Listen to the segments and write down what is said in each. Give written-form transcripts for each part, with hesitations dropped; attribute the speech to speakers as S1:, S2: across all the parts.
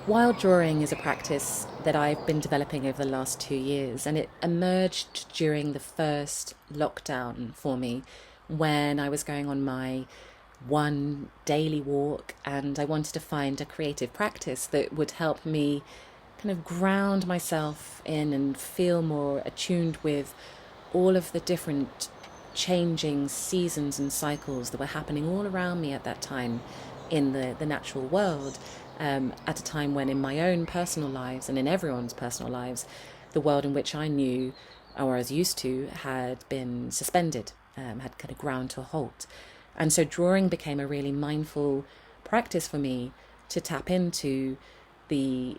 S1: Wild drawing is a practice that I've been developing over the last 2 years, and it emerged during the first lockdown for me when I was going on my one daily walk and I wanted to find a creative practice that would help me kind of ground myself in and feel more attuned with all of the different changing seasons and cycles that were happening all around me at that time in the natural world, at a time when in my own personal lives and in everyone's personal lives, the world in which I knew or was used to had been suspended, had kind of ground to a halt. And so drawing became a really mindful practice for me to tap into the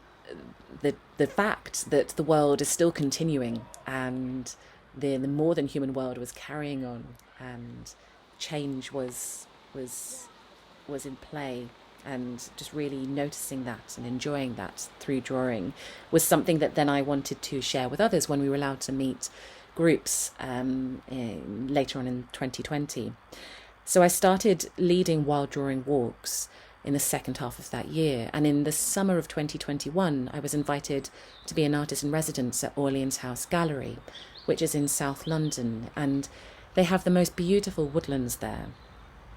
S1: the fact that the world is still continuing, and the more than human world was carrying on, and change was in play, and just really noticing that and enjoying that through drawing was something that then I wanted to share with others when we were allowed to meet groups later on in 2020. So I started leading wild drawing walks in the second half of that year, and in the summer of 2021 I was invited to be an artist in residence at Orleans House Gallery, which is in South London, and they have the most beautiful woodlands there.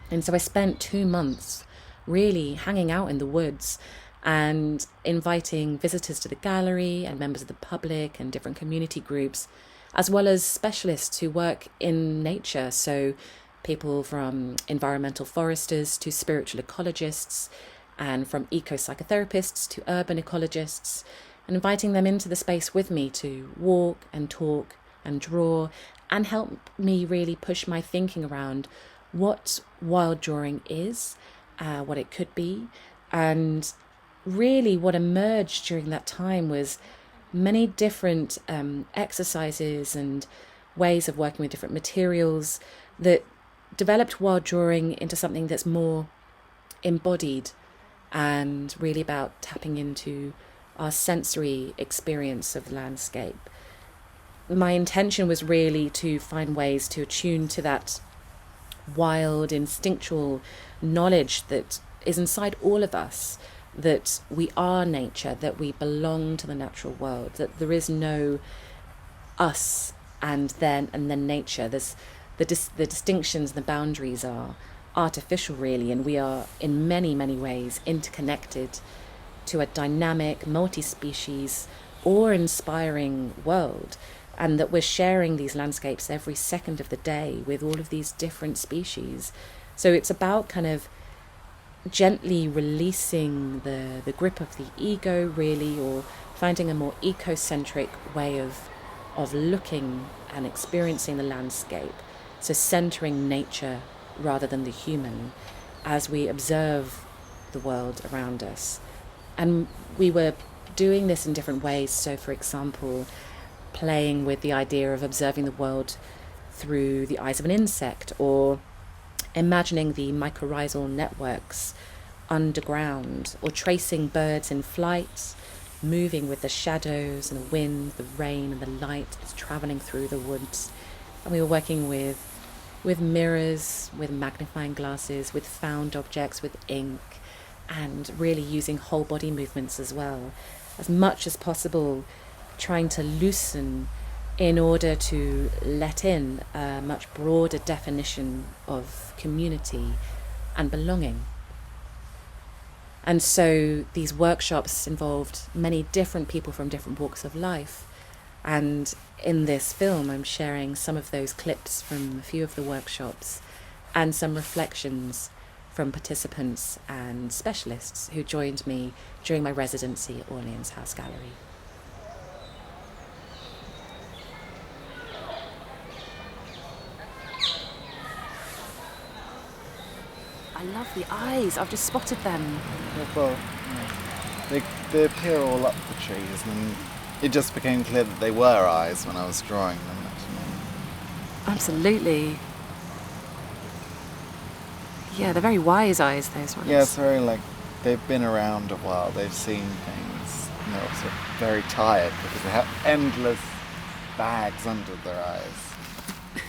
S1: And so I spent 2 months really hanging out in the woods and inviting visitors to the gallery and members of the public and different community groups, as well as specialists who work in nature. So people from environmental foresters to spiritual ecologists, and from eco-psychotherapists to urban ecologists, and inviting them into the space with me to walk and talk and draw and help me really push my thinking around what wild drawing is, what it could be. And really what emerged during that time was many different exercises and ways of working with different materials that developed wild drawing into something that's more embodied and really about tapping into our sensory experience of the landscape. My intention was really to find ways to attune to that wild, instinctual knowledge that is inside all of us, that we are nature, that we belong to the natural world, that there is no us and then nature. There's the distinctions, the boundaries are artificial really, and we are in many, many ways interconnected to a dynamic, multi-species, awe-inspiring world, and that we're sharing these landscapes every second of the day with all of these different species. So it's about kind of gently releasing the grip of the ego really, or finding a more ecocentric way of looking and experiencing the landscape. So centering nature rather than the human as we observe the world around us. And we were doing this in different ways. So for example, playing with the idea of observing the world through the eyes of an insect, or imagining the mycorrhizal networks underground, or tracing birds in flight, moving with the shadows and the wind, the rain and the light that's travelling through the woods. And we were working with mirrors, with magnifying glasses, with found objects, with ink, and really using whole body movements as well, as much as possible, trying to loosen in order to let in a much broader definition of community and belonging. And so these workshops involved many different people from different walks of life. And in this film, I'm sharing some of those clips from a few of the workshops and some reflections from participants and specialists who joined me during my residency at Orleans House Gallery. I love the eyes. I've just spotted them.
S2: Well, they appear all up the trees, and it just became clear that they were eyes when I was drawing them.
S1: Absolutely. Yeah, they're very wise eyes, those ones.
S2: Yeah, it's very they've been around a while, they've seen things, and they're also very tired because they have endless bags under their eyes.
S3: It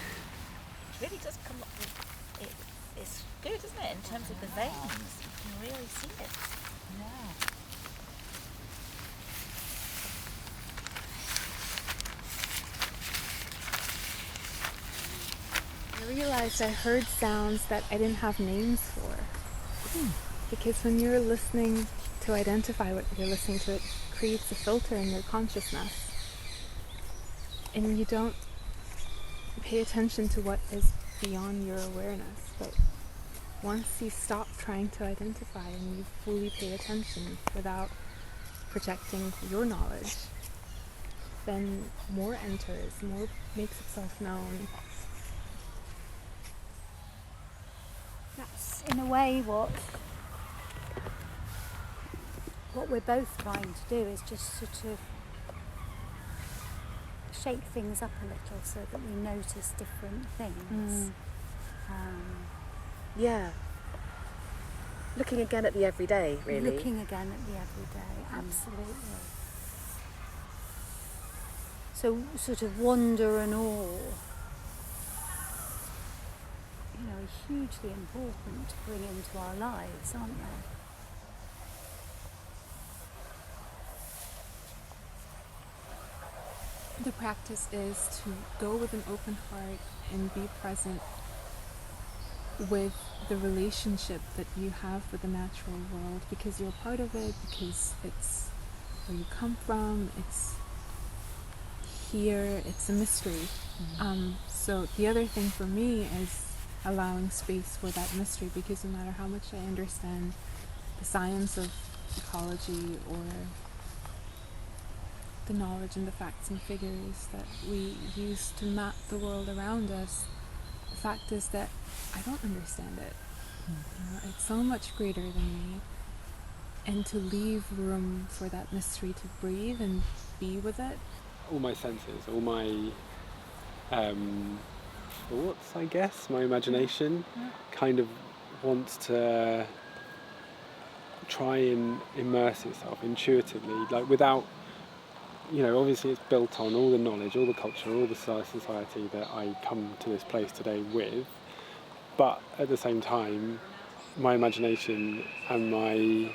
S3: really does come up with it. It's good, isn't it, in terms of the veins? You can really see it. Yeah.
S4: realized I heard sounds that I didn't have names for. Because when you're listening to identify what you're listening to, it creates a filter in your consciousness. And you don't pay attention to what is beyond your awareness. But once you stop trying to identify and you fully pay attention without projecting your knowledge, then more enters, more makes itself known.
S5: That's in a way what we're both trying to do, is just sort of shake things up a little so that we notice different things.
S1: Yeah. Looking again at the everyday, really.
S5: Looking again at the everyday, absolutely. So sort of wonder and awe, are hugely important to bring into our lives, aren't they?
S4: The practice is to go with an open heart and be present with the relationship that you have with the natural world, because you're a part of it, because it's where you come from, it's here, it's a mystery. So the other thing for me is allowing space for that mystery, because no matter how much I understand the science of ecology or the knowledge and the facts and figures that we use to map the world around us, the fact is that I don't understand it. It's so much greater than me. And to leave room for that mystery to breathe and be with it.
S6: All my senses, all my thoughts, I guess, my imagination kind of wants to try and immerse itself intuitively, like without, obviously it's built on all the knowledge, all the culture, all the society that I come to this place today with, but at the same time, my imagination and my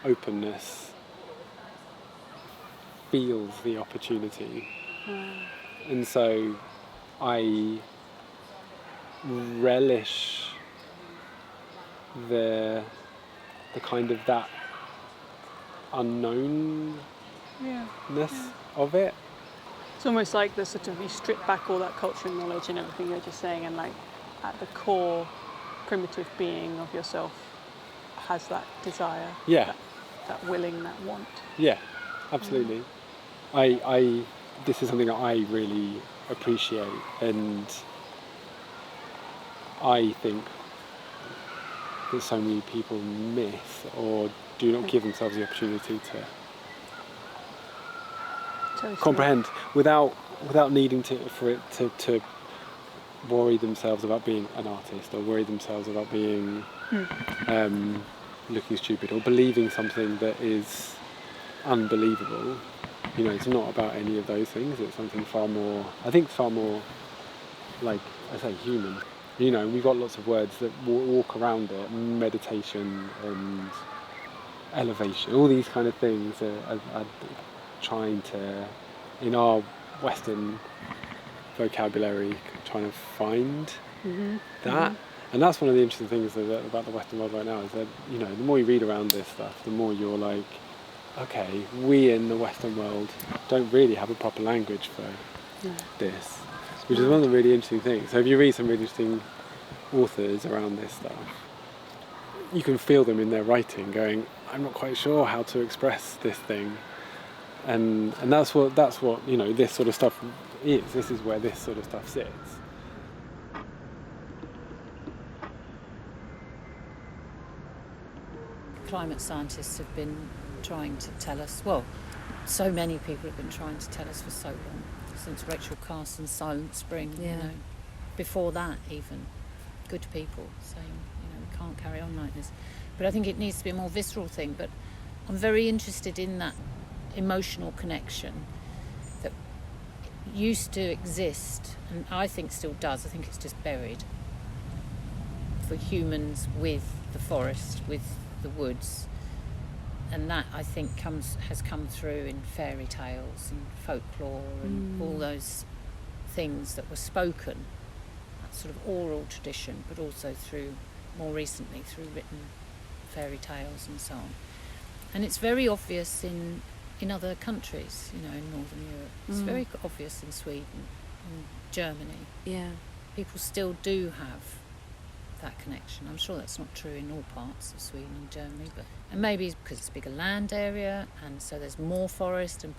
S6: openness feels the opportunity. And so I relish the kind of that unknownness of it.
S7: It's almost like the sort of, you strip back all that culture and knowledge and everything you're just saying, and like at the core primitive being of yourself has that desire, that willing, that want.
S6: Yeah, absolutely. This is something that I really appreciate, and I think that so many people miss or do not give themselves the opportunity to comprehend without needing for it to worry themselves about being an artist, or worry themselves about being looking stupid, or believing something that is unbelievable. It's not about any of those things. It's something far more, like I say, human. We've got lots of words that walk around it: meditation and elevation. All these kind of things are trying to, in our Western vocabulary, trying to find that. And that's one of the interesting things about the Western world right now, is that, the more you read around this stuff, the more you're like, okay, we in the Western world don't really have a proper language for this, which is one of the really interesting things. So if you read some really interesting authors around this stuff, you can feel them in their writing going, I'm not quite sure how to express this thing. And that's what this sort of stuff is. This is where this sort of stuff sits.
S8: Climate scientists have been trying to tell us, so many people have been trying to tell us for so long, since Rachel Carson's Silent Spring, before that even, good people saying, we can't carry on like this. But I think it needs to be a more visceral thing. But I'm very interested in that emotional connection that used to exist, and I think still does. I think it's just buried, for humans with the forest, with the woods, and that I think has come through in fairy tales and folklore and all those things that were spoken sort of oral tradition, but also more recently through written fairy tales and so on. And it's very obvious in other countries, in Northern Europe. It's very obvious in Sweden, in Germany.
S1: Yeah.
S8: People still do have that connection. I'm sure that's not true in all parts of Sweden and Germany, and maybe it's because it's a bigger land area, and so there's more forest, and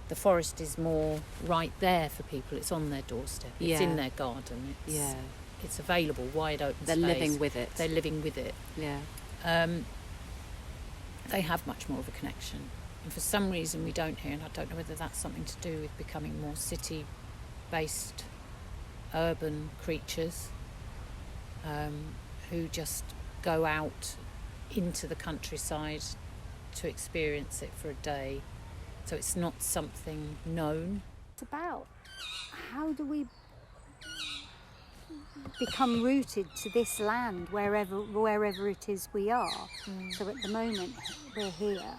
S8: the forest is more right there for people. It's on their doorstep. It's in their garden. It's available, wide open
S1: They're
S8: space.
S1: living with it.
S8: They're living with it.
S1: Yeah.
S8: They have much more of a connection. And for some reason we don't here, and I don't know whether that's something to do with becoming more city-based urban creatures who just go out into the countryside to experience it for a day. So it's not something known.
S5: It's about how do we become rooted to this land wherever it is we are. So at the moment we're here,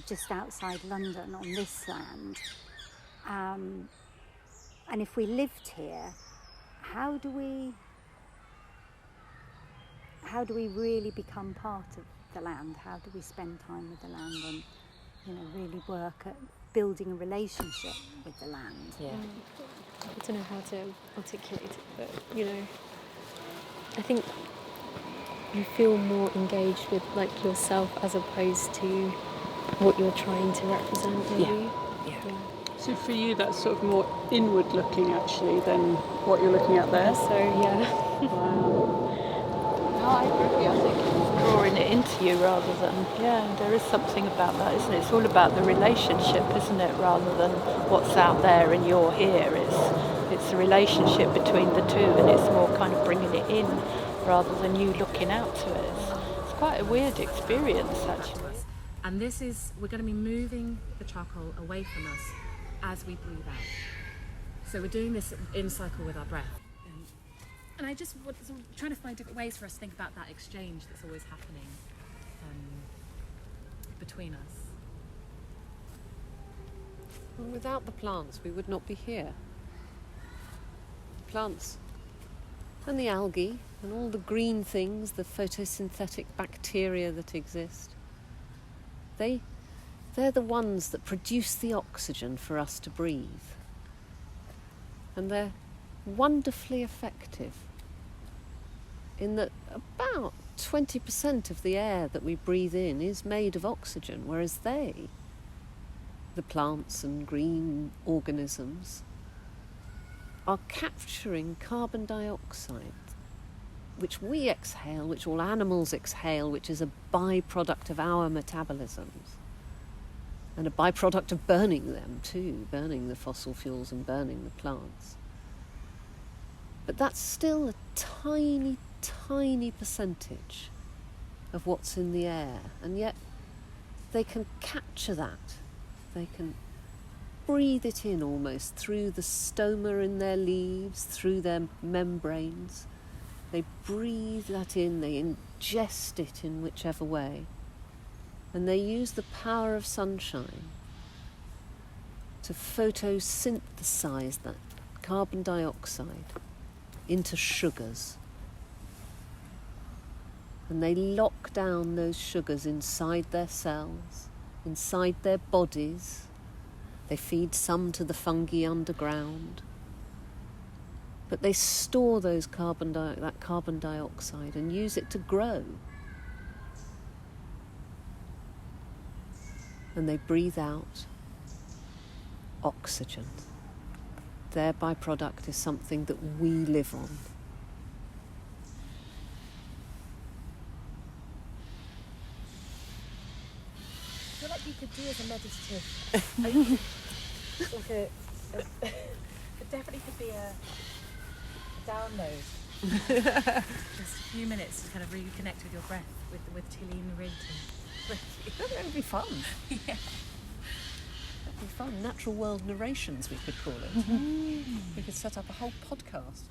S5: just outside London on this land, and if we lived here, how do we really become part of the land? How do we spend time with the land and really work at building a relationship with the land?
S1: Yeah.
S9: I don't know how to articulate it, but I think you feel more engaged with yourself as opposed to what you're trying to represent, maybe.
S1: Yeah.
S7: So for you, that's sort of more inward looking actually than what you're looking at there.
S9: So yeah.
S7: Wow.
S10: No, I agree. I think it's drawing it into you rather than, there is something about that, isn't it? It's all about the relationship, isn't it, rather than what's out there and you're here. It's the relationship between the two, and it's more kind of bringing it in rather than you looking out to it. It's quite a weird experience, actually.
S1: And we're going to be moving the charcoal away from us as we breathe out. So we're doing this in cycle with our breath. And I just was trying to find different ways for us to think about that exchange that's always happening between us.
S11: Well, without the plants, we would not be here. Plants and the algae and all the green things, the photosynthetic bacteria that exist, they're the ones that produce the oxygen for us to breathe. And they're wonderfully effective in that about 20% of the air that we breathe in is made of oxygen, whereas the plants and green organisms, are capturing carbon dioxide, which we exhale, which all animals exhale, which is a byproduct of our metabolisms, and a byproduct of burning them too, burning the fossil fuels and burning the plants. But that's still a tiny, tiny percentage of what's in the air, and yet they can capture that. They can breathe it in almost through the stoma in their leaves, through their membranes. They breathe that in, they ingest it in whichever way, and they use the power of sunshine to photosynthesize that carbon dioxide into sugars. And they lock down those sugars inside their cells, inside their bodies. They feed some to the fungi underground. But they store that carbon dioxide and use it to grow. And they breathe out oxygen. Their byproduct is something that we live on.
S1: I feel like you could do as a meditative, it definitely could be a download. Just a few minutes to kind of reconnect with your breath, with Tilly narrating.
S11: That would be fun.
S1: Yeah.
S11: That'd be fun. Natural world narrations, we could call it. We could set up a whole podcast.